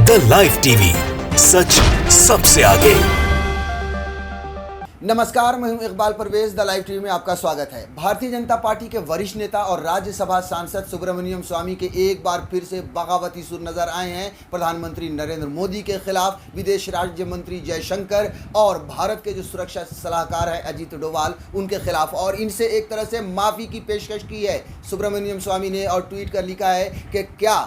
The live TV, सच सबसे आगे। नमस्कार, मैं हूं Iqbal Parvez. The live TV में आपका स्वागत है। भारतीय जनता पार्टी के वरिष्ठ नेता और राज्यसभा सांसद सुब्रमण्यम स्वामी के एक बार फिर से बगावती सुर नजर आए हैं प्रधानमंत्री नरेंद्र मोदी के खिलाफ। विदेश राज्य मंत्री जयशंकर और भारत के जो सुरक्षा सलाहकार हैं अजीत डोवाल, उनके खिलाफ, और इनसे एक तरह से माफ़ी की पेशकश की है सुब्रमण्यम स्वामी ने, और ट्वीट कर लिखा है कि क्या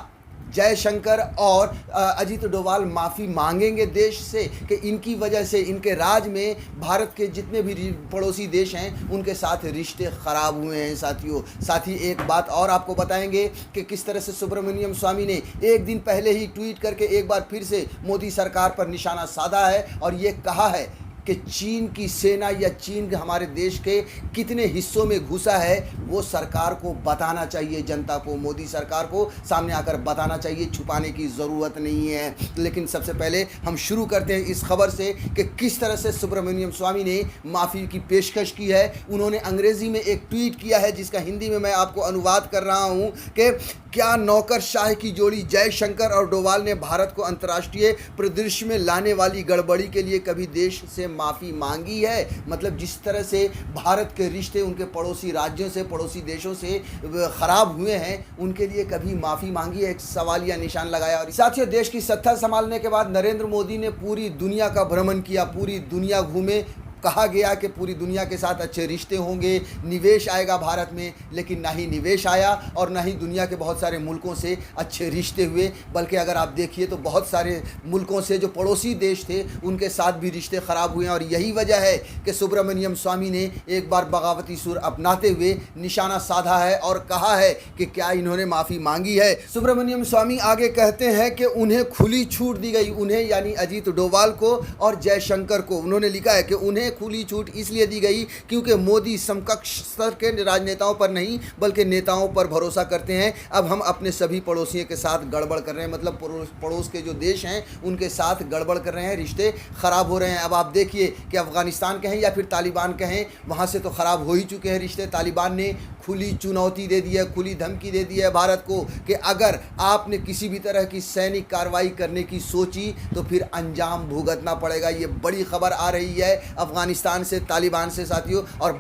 जयशंकर और अजीत डोवाल माफ़ी मांगेंगे देश से कि इनकी वजह से इनके राज में भारत के जितने भी पड़ोसी देश हैं उनके साथ रिश्ते ख़राब हुए हैं। साथियों, साथ ही एक बात और आपको बताएंगे कि किस तरह से सुब्रमण्यम स्वामी ने एक दिन पहले ही ट्वीट करके एक बार फिर से मोदी सरकार पर निशाना साधा है और ये कहा है कि चीन की सेना या चीन हमारे देश के कितने हिस्सों में घुसा है वो सरकार को बताना चाहिए, जनता को, मोदी सरकार को सामने आकर बताना चाहिए, छुपाने की ज़रूरत नहीं है। लेकिन सबसे पहले हम शुरू करते हैं इस खबर से कि किस तरह से सुब्रमण्यम स्वामी ने माफ़ी की पेशकश की है। उन्होंने अंग्रेज़ी में एक ट्वीट किया है जिसका हिंदी में मैं आपको अनुवाद कर रहा हूँ कि क्या नौकरशाह की जोड़ी जयशंकर और डोवाल ने भारत को अंतर्राष्ट्रीय परिदृश्य में लाने वाली गड़बड़ी के लिए कभी देश से माफ़ी मांगी है। मतलब जिस तरह से भारत के रिश्ते उनके पड़ोसी राज्यों से, पड़ोसी देशों से ख़राब हुए हैं, उनके लिए कभी माफ़ी मांगी है, एक सवालिया निशान लगाया। और साथियों, देश की सत्ता संभालने के बाद नरेंद्र मोदी ने पूरी दुनिया का भ्रमण किया, पूरी दुनिया घूमे। कहा गया कि पूरी दुनिया के साथ अच्छे रिश्ते होंगे, निवेश आएगा भारत में, लेकिन ना ही निवेश आया और ना ही दुनिया के बहुत सारे मुल्कों से अच्छे रिश्ते हुए। बल्कि अगर आप देखिए तो बहुत सारे मुल्कों से जो पड़ोसी देश थे उनके साथ भी रिश्ते ख़राब हुए हैं। और यही वजह है कि सुब्रमण्यम स्वामी ने एक बार बगावती सुर अपनाते हुए निशाना साधा है और कहा है कि क्या इन्होंने माफ़ी मांगी है। सुब्रमण्यम स्वामी आगे कहते हैं कि उन्हें खुली छूट दी गई, उन्हें यानी अजीत डोवाल को और जयशंकर को। उन्होंने लिखा है कि उन्हें खुली छूट इसलिए दी गई क्योंकि मोदी समकक्ष स्तर के राजनेताओं पर नहीं बल्कि नेताओं पर भरोसा करते हैं। अब हम अपने सभी पड़ोसियों के साथ गड़बड़ कर रहे हैं, मतलब पड़ोस के जो देश हैं उनके साथ गड़बड़ कर रहे हैं, रिश्ते ख़राब हो रहे हैं। अब आप देखिए कि अफ़गानिस्तान कहें या फिर तालिबान कहें, वहाँ से तो ख़राब हो ही चुके हैं रिश्ते। तालिबान ने खुली चुनौती दे दी है, खुली धमकी दे दी है भारत को कि अगर आपने किसी भी तरह की सैनिक कार्रवाई करने की सोची तो फिर अंजाम भुगतना पड़ेगा। ये बड़ी खबर आ रही है अफ़गानिस्तान से, तालिबान से साथियों। और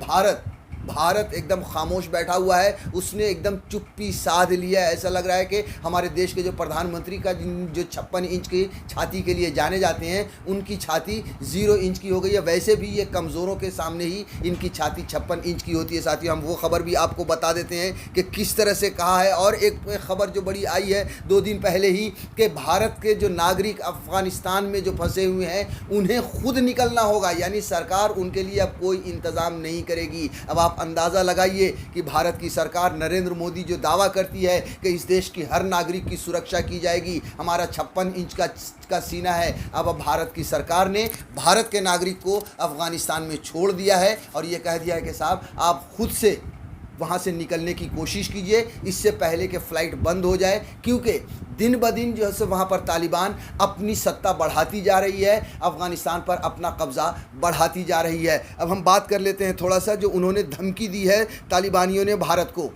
भारत एकदम खामोश बैठा हुआ है, उसने एकदम चुप्पी साध लिया है। ऐसा लग रहा है कि हमारे देश के जो प्रधानमंत्री का जो 56 इंच की छाती के लिए जाने जाते हैं उनकी छाती 0 इंच की हो गई है। वैसे भी ये कमज़ोरों के सामने ही इनकी छाती 56 इंच की होती है। साथियों, हम वो खबर भी आपको बता देते हैं कि किस तरह से कहा है। और एक खबर जो बड़ी आई है 2 दिन पहले ही कि भारत के जो नागरिक अफ़गानिस्तान में जो फंसे हुए हैं उन्हें खुद निकलना होगा, यानी सरकार उनके लिए अब कोई इंतज़ाम नहीं करेगी। अब आप अंदाज़ा लगाइए कि भारत की सरकार, नरेंद्र मोदी जो दावा करती है कि इस देश की हर नागरिक की सुरक्षा की जाएगी, हमारा 56 इंच का सीना है, अब भारत की सरकार ने भारत के नागरिक को अफ़गानिस्तान में छोड़ दिया है और ये कह दिया है कि साहब आप खुद से वहाँ से निकलने की कोशिश कीजिए इससे पहले कि फ़्लाइट बंद हो जाए, क्योंकि दिन ब दिन जो है वहाँ पर तालिबान अपनी सत्ता बढ़ाती जा रही है, अफ़गानिस्तान पर अपना कब्ज़ा बढ़ाती जा रही है। अब हम बात कर लेते हैं थोड़ा सा जो उन्होंने धमकी दी है तालिबानियों ने भारत को।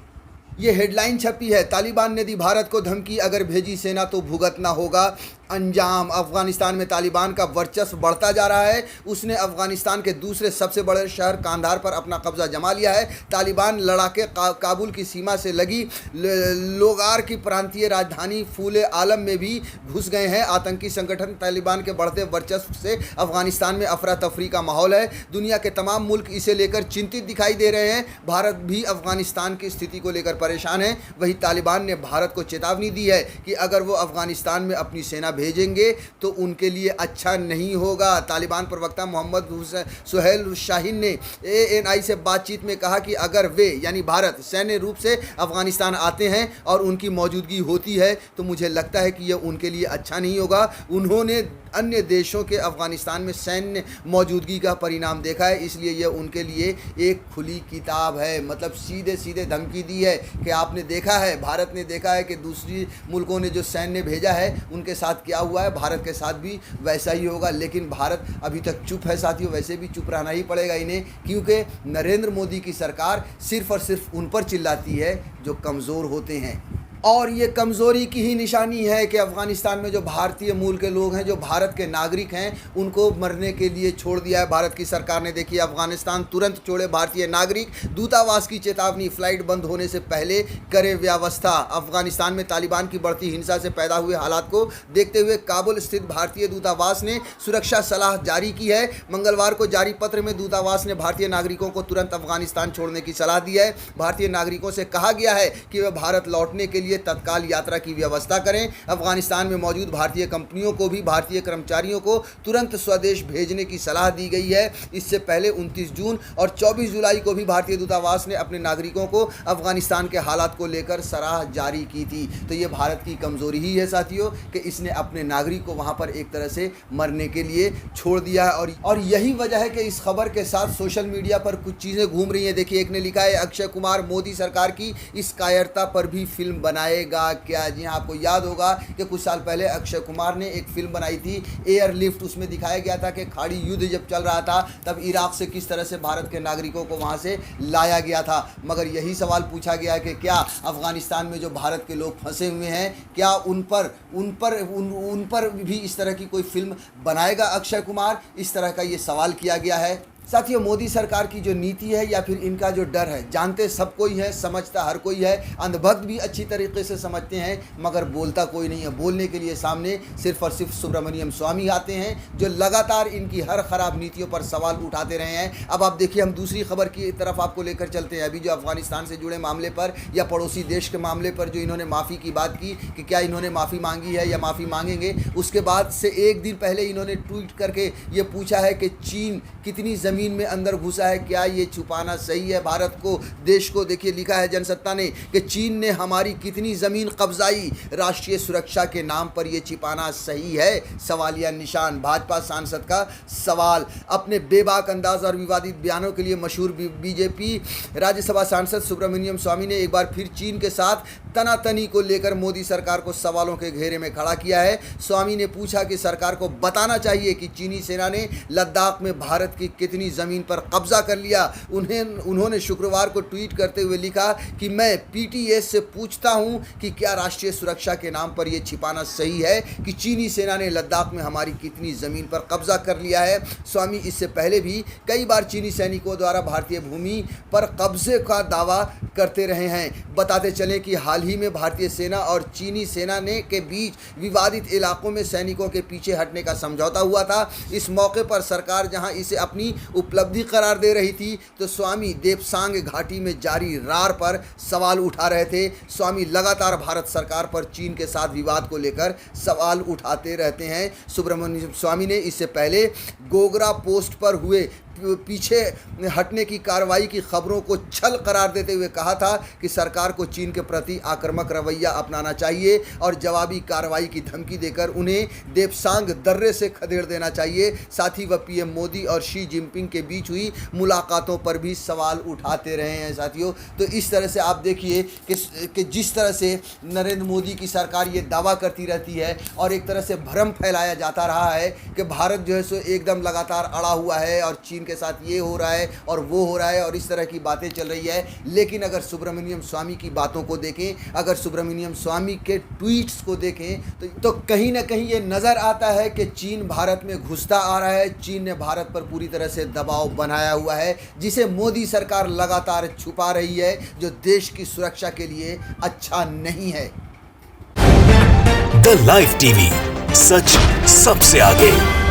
ये हेडलाइन छपी है, तालिबान ने दी भारत को धमकी, अगर भेजी सेना तो भुगतना होगा अंजाम। अफ़गानिस्तान में तालिबान का वर्चस्व बढ़ता जा रहा है। उसने अफ़गानिस्तान के दूसरे सबसे बड़े शहर कांधार पर अपना कब्ज़ा जमा लिया है। तालिबान लड़ाके काबुल की सीमा से लगी लोगार की प्रांतीय राजधानी फूले आलम में भी घुस गए हैं। आतंकी संगठन तालिबान के बढ़ते वर्चस्व से अफ़गानिस्तान में अफरा तफरी का माहौल है। दुनिया के तमाम मुल्क इसे लेकर चिंतित दिखाई दे रहे हैं। भारत भी अफ़गानिस्तान की स्थिति को लेकर परेशान है। वहीं तालिबान ने भारत को चेतावनी दी है कि अगर वो अफ़गानिस्तान में अपनी सेना भेजेंगे तो उनके लिए अच्छा नहीं होगा। तालिबान प्रवक्ता मोहम्मद सुहेल शाहीन ने ANI से बातचीत में कहा कि अगर वे यानी भारत सैन्य रूप से अफ़गानिस्तान आते हैं और उनकी मौजूदगी होती है तो मुझे लगता है कि यह उनके लिए अच्छा नहीं होगा। उन्होंने अन्य देशों के अफ़गानिस्तान में सैन्य मौजूदगी का परिणाम देखा है, इसलिए यह उनके लिए एक खुली किताब है। मतलब सीधे सीधे धमकी दी है कि आपने देखा है, भारत ने देखा है कि दूसरी मुल्कों ने जो सैन्य भेजा है उनके साथ क्या हुआ है, भारत के साथ भी वैसा ही होगा। लेकिन भारत अभी तक चुप है साथियों, वैसे भी चुप रहना ही पड़ेगा इन्हें, क्योंकि नरेंद्र मोदी की सरकार सिर्फ़ और सिर्फ उन पर चिल्लाती है जो कमज़ोर होते हैं। और ये कमज़ोरी की ही निशानी है कि अफ़गानिस्तान में जो भारतीय मूल के लोग हैं, जो भारत के नागरिक हैं, उनको मरने के लिए छोड़ दिया है भारत की सरकार ने। देखिए, अफ़गानिस्तान तुरंत छोड़े भारतीय नागरिक, दूतावास की चेतावनी, फ़्लाइट बंद होने से पहले करे व्यवस्था। अफ़गानिस्तान में तालिबान की बढ़ती हिंसा से पैदा हुए हालात को देखते हुए काबुल स्थित भारतीय दूतावास ने सुरक्षा सलाह जारी की है। मंगलवार को जारी पत्र में दूतावास ने भारतीय नागरिकों को तुरंत अफ़गानिस्तान छोड़ने की सलाह दी है। भारतीय नागरिकों से कहा गया है कि वे भारत लौटने के लिए तत्काल यात्रा की व्यवस्था करें। अफगानिस्तान में मौजूद भारतीय कंपनियों को भी भारतीय कर्मचारियों को तुरंत स्वदेश भेजने की सलाह दी गई है। इससे पहले 29 जून और 24 जुलाई को भी भारतीय दूतावास ने अपने नागरिकों को अफगानिस्तान के हालात को लेकर सलाह जारी की थी। तो ये भारत की कमजोरी ही है साथियों कि इसने अपने नागरिक को वहां पर एक तरह से मरने के लिए छोड़ दिया है। और यही वजह है कि इस खबर के साथ सोशल मीडिया पर कुछ चीज़ें घूम रही हैं। देखिए, एक ने लिखा है, अक्षय कुमार मोदी सरकार की इस कायरता पर भी फिल्म बनाएगा क्या। जी हाँ, आपको याद होगा कि कुछ साल पहले अक्षय कुमार ने एक फिल्म बनाई थी एयरलिफ्ट। उसमें दिखाया गया था कि खाड़ी युद्ध जब चल रहा था तब इराक से किस तरह से भारत के नागरिकों को वहां से लाया गया था। मगर यही सवाल पूछा गया है कि क्या अफगानिस्तान में जो भारत के लोग फंसे हुए हैं, क्या उन पर भी इस तरह की कोई फिल्म बनाएगा अक्षय कुमार, इस तरह का ये सवाल किया गया है। साथियों, मोदी सरकार की जो नीति है या फिर इनका जो डर है, जानते सब कोई है, समझता हर कोई है, अंधभक्त भी अच्छी तरीके से समझते हैं, मगर बोलता कोई नहीं है। बोलने के लिए सामने सिर्फ और सिर्फ सुब्रमण्यम स्वामी आते हैं, जो लगातार इनकी हर खराब नीतियों पर सवाल उठाते रहे हैं। अब आप देखिए, हम दूसरी खबर की तरफ आपको लेकर चलते हैं। अभी जो अफगानिस्तान से जुड़े मामले पर या पड़ोसी देश के मामले पर जो इन्होंने माफ़ी की बात की कि क्या इन्होंने माफ़ी मांगी है या माफ़ी मांगेंगे, उसके बाद से एक दिन पहले इन्होंने ट्वीट करके ये पूछा है कि चीन कितनी ज़मीन में अंदर घुसा है, क्या ये छुपाना सही है भारत को, देश को। देखिए, लिखा है जनसत्ता ने कि चीन ने हमारी कितनी ज़मीन कब्जाई, राष्ट्रीय सुरक्षा के नाम पर यह छिपाना सही है, सवालिया निशान। भाजपा सांसद का सवाल। अपने बेबाक अंदाज और विवादित बयानों के लिए मशहूर बीजेपी राज्यसभा सांसद सुब्रमण्यम स्वामी ने एक बार फिर चीन के साथ तनातनी को लेकर मोदी सरकार को सवालों के घेरे में खड़ा किया है। स्वामी ने पूछा कि सरकार को बताना चाहिए कि चीनी सेना ने लद्दाख में भारत की कितनी ज़मीन पर कब्जा कर लिया। उन्होंने शुक्रवार को ट्वीट करते हुए लिखा कि मैं पीटीएस से पूछता हूं कि क्या राष्ट्रीय सुरक्षा के नाम पर यह छिपाना सही है कि चीनी सेना ने लद्दाख में हमारी कितनी ज़मीन पर कब्जा कर लिया है। स्वामी इससे पहले भी कई बार चीनी सैनिकों द्वारा भारतीय भूमि पर कब्जे का दावा करते रहे हैं। बताते चलें कि हाल ही में भारतीय सेना और चीनी सेना के बीच विवादित इलाकों में सैनिकों के पीछे हटने का समझौता हुआ था। इस मौके पर सरकार जहां इसे अपनी उपलब्धि करार दे रही थी, तो स्वामी देपसांग घाटी में जारी रार पर सवाल उठा रहे थे। स्वामी लगातार भारत सरकार पर चीन के साथ विवाद को लेकर सवाल उठाते रहते हैं। सुब्रमण्यम स्वामी ने इससे पहले गोगरा पोस्ट पर हुए पीछे हटने की कार्रवाई की खबरों को छल करार देते हुए कहा था कि सरकार को चीन के प्रति आक्रामक रवैया अपनाना चाहिए और जवाबी कार्रवाई की धमकी देकर उन्हें देपसांग दर्रे से खदेड़ देना चाहिए। साथ ही वह पीएम मोदी और शी जिनपिंग के बीच हुई मुलाकातों पर भी सवाल उठाते रहे हैं। साथियों, तो इस तरह से आप देखिए कि जिस तरह से नरेंद्र मोदी की सरकार ये दावा करती रहती है और एक तरह से भ्रम फैलाया जाता रहा है कि भारत जो है सो एकदम लगातार अड़ा हुआ है और चीन के साथ ये हो रहा है और वो हो रहा है और इस तरह की बातें चल रही है। लेकिन अगर सुब्रमण्यम स्वामी की बातों को देखें, अगर सुब्रमण्यम स्वामी के ट्वीट्स को देखें तो कहीं ना कहीं ये नज़र आता है कि चीन भारत में घुसता आ रहा है। चीन ने भारत पर पूरी तरह से दबाव बनाया हुआ है, जिसे मोदी सरकार लगातार छुपा रही है, जो देश की सुरक्षा के लिए अच्छा नहीं है। द लाइव टीवी, सच सबसे आगे।